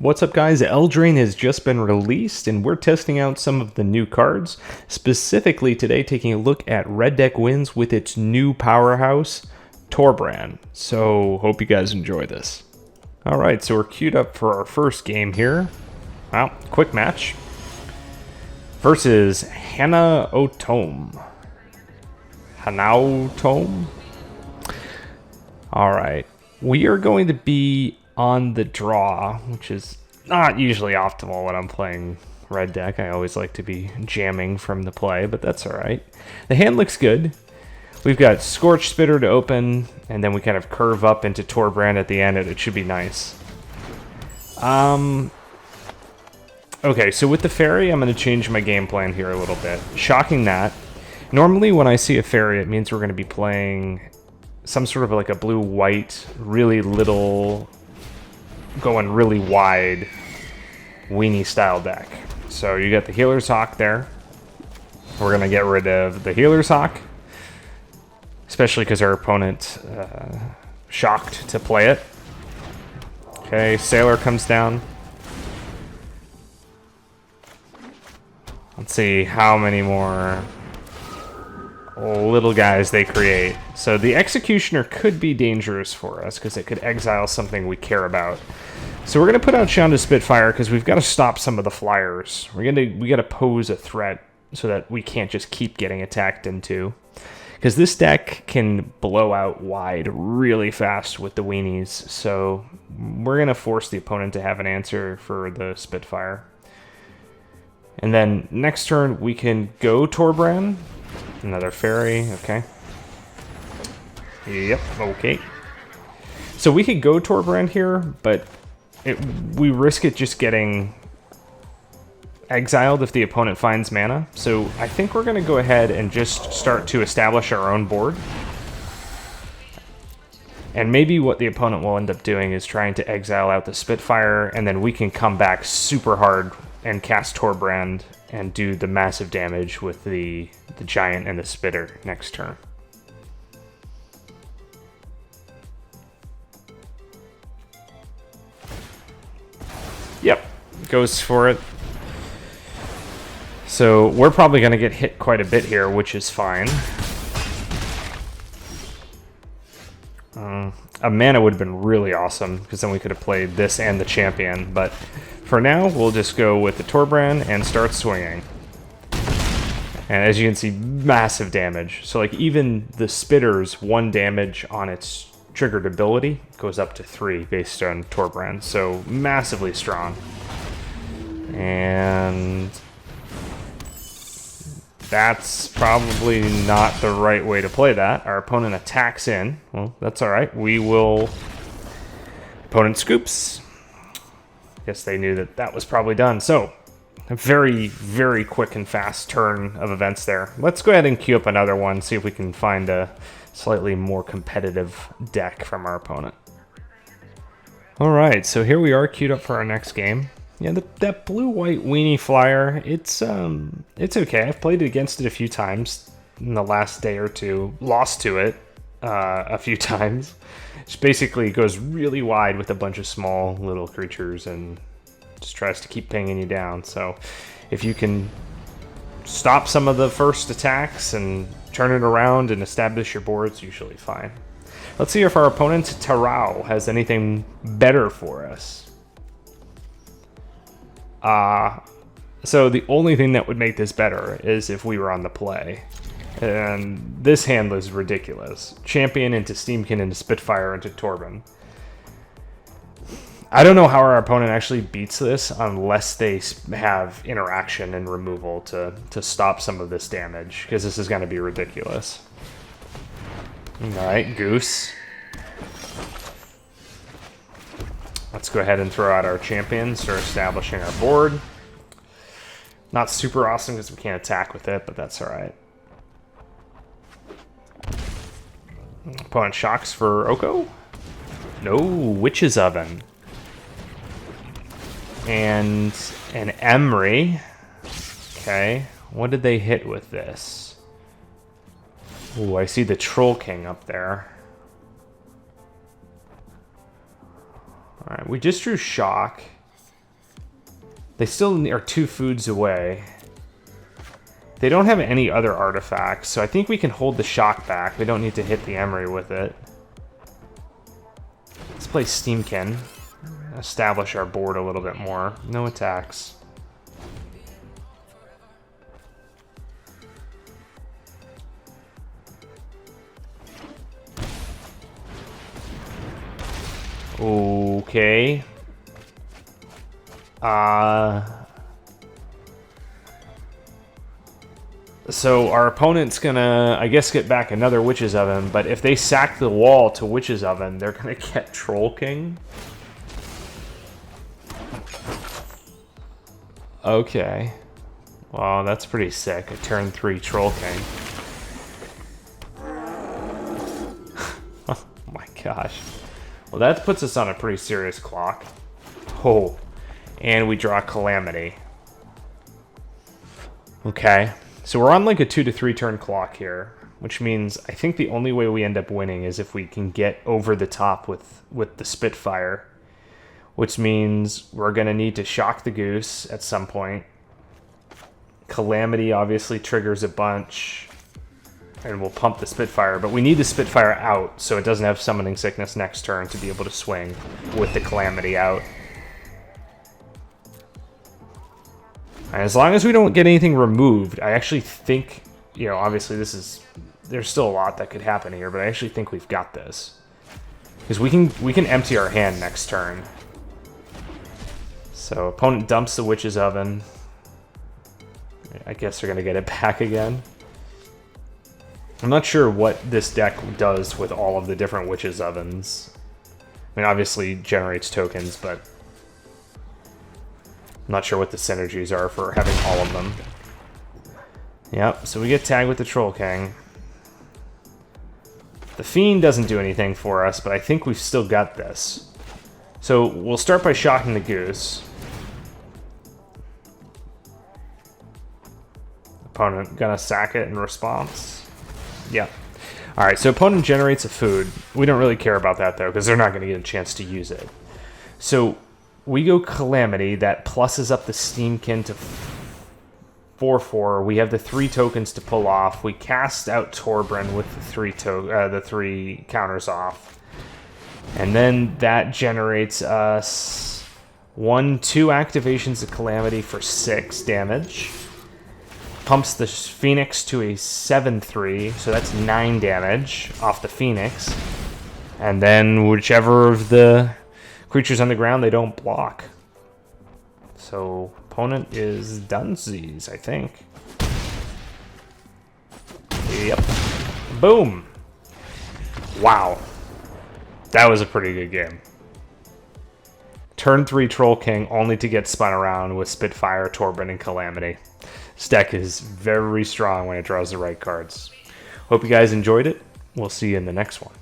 What's up, guys? Eldraine has just been released, and we're testing out some of the new cards. Specifically today, taking a look at Red Deck wins with its new powerhouse, Torbran. So, hope you guys enjoy this. Alright, so we're queued up for our first game here. Well, quick match. Versus Hanaotome. Hanaotome? Alright. We are going to be on the draw, which is not usually optimal when I'm playing Red Deck. I always like to be jamming from the play, but that's alright. The hand looks good. We've got Scorch Spitter to open, and then we kind of curve up into Torbran at the end, and it should be nice. Okay, so with the fairy, I'm going to change my game plan here a little bit. Shocking that. Normally when I see a fairy, it means we're going to be playing some sort of like a blue-white, really little, going really wide, weenie-style deck. So you got the Healer's Hawk there. We're going to get rid of the Healer's Hawk, especially because our opponent shocked to play it. Okay, Sailor comes down. Let's see how many more little guys they create. So the Executioner could be dangerous for us because it could exile something we care about. So we're going to put out Shanda's Spitfire because we've got to stop some of the flyers. We got to pose a threat so that we can't just keep getting attacked into. Because this deck can blow out wide really fast with the weenies. So we're going to force the opponent to have an answer for the Spitfire. And then next turn we can go Torbran. Another fairy, okay. Yep, okay. So we could go Torbran here, but we risk it just getting exiled if the opponent finds mana. So I think we're going to go ahead and just start to establish our own board. And maybe what the opponent will end up doing is trying to exile out the Spitfire, and then we can come back super hard and cast Torbran and do the massive damage with the Giant and the Spitter next turn. Yep, goes for it. So we're probably going to get hit quite a bit here, which is fine. A mana would have been really awesome, because then we could have played this and the champion, but for now, we'll just go with the Torbran and start swinging. And as you can see, massive damage. So like even the Spitter's 1 damage on its triggered ability goes up to 3 based on Torbran. So massively strong. And that's probably not the right way to play that. Our opponent attacks in. Well, that's alright. We will... Opponent scoops. Guess they knew that that was probably done. So, a very, very quick and fast turn of events there. Let's go ahead and queue up another one, see if we can find a slightly more competitive deck from our opponent. Alright, so here we are queued up for our next game. Yeah, that blue-white weenie flyer, it's okay. I've played against it a few times in the last day or two. Lost to it a few times. It basically goes really wide with a bunch of small little creatures and just tries to keep pinging you down. So if you can stop some of the first attacks and turn it around and establish your board, it's usually fine. Let's see if our opponent, Tarao, has anything better for us. So the only thing that would make this better is if we were on the play. And this hand was ridiculous. Champion into Steamkin into Spitfire into Torbran. I don't know how our opponent actually beats this unless they have interaction and removal to stop some of this damage, because this is going to be ridiculous. Alright, Goose. Let's go ahead and throw out our champion, start establishing our board. Not super awesome because we can't attack with it, but that's alright. Opponent shocks for Oko. No, Witch's Oven. And an Emery. Okay, what did they hit with this? Ooh, I see the Troll King up there. Alright, we just drew Shock. They still are 2 foods away. They don't have any other artifacts, so I think we can hold the shock back. We don't need to hit the Emery with it. Let's play Steamkin. Establish our board a little bit more. No attacks. Okay. So our opponent's gonna, I guess, get back another Witch's Oven, but if they sack the wall to Witch's Oven, they're gonna get Troll King. Okay. Well, that's pretty sick. A turn 3 Troll King. Oh my gosh. Well, that puts us on a pretty serious clock. Oh. And we draw Calamity. Okay. So we're on like a 2 to 3 turn clock here, which means I think the only way we end up winning is if we can get over the top with the Spitfire, which means we're going to need to shock the Goose at some point. Calamity obviously triggers a bunch, and we'll pump the Spitfire, but we need the Spitfire out so it doesn't have Summoning Sickness next turn to be able to swing with the Calamity out. And as long as we don't get anything removed, I actually think, you know, obviously there's still a lot that could happen here, but I actually think we've got this. Because we can empty our hand next turn. So opponent dumps the Witch's Oven. I guess they're going to get it back again. I'm not sure what this deck does with all of the different Witch's Ovens. I mean, obviously generates tokens, but I'm not sure what the synergies are for having all of them. Yep, so we get tagged with the Troll King. The Fiend doesn't do anything for us, but I think we've still got this. So we'll start by shocking the Goose. Opponent gonna sack it in response. Yep. Alright, so opponent generates a food. We don't really care about that, though, because they're not going to get a chance to use it. So we go Calamity. That pluses up the Steamkin to 4/4. We have the 3 tokens to pull off. We cast out Torbran with the 3 counters off. And then that generates us 1/2 activations of Calamity for 6 damage. Pumps the Phoenix to a 7/3, so that's 9 damage off the Phoenix. And then whichever of the creatures on the ground they don't block. So opponent is Dunsies, I think. Yep. Boom. Wow. That was a pretty good game. Turn 3 Troll King, only to get spun around with Spitfire, Torbran, and Calamity. This deck is very strong when it draws the right cards. Hope you guys enjoyed it. We'll see you in the next one.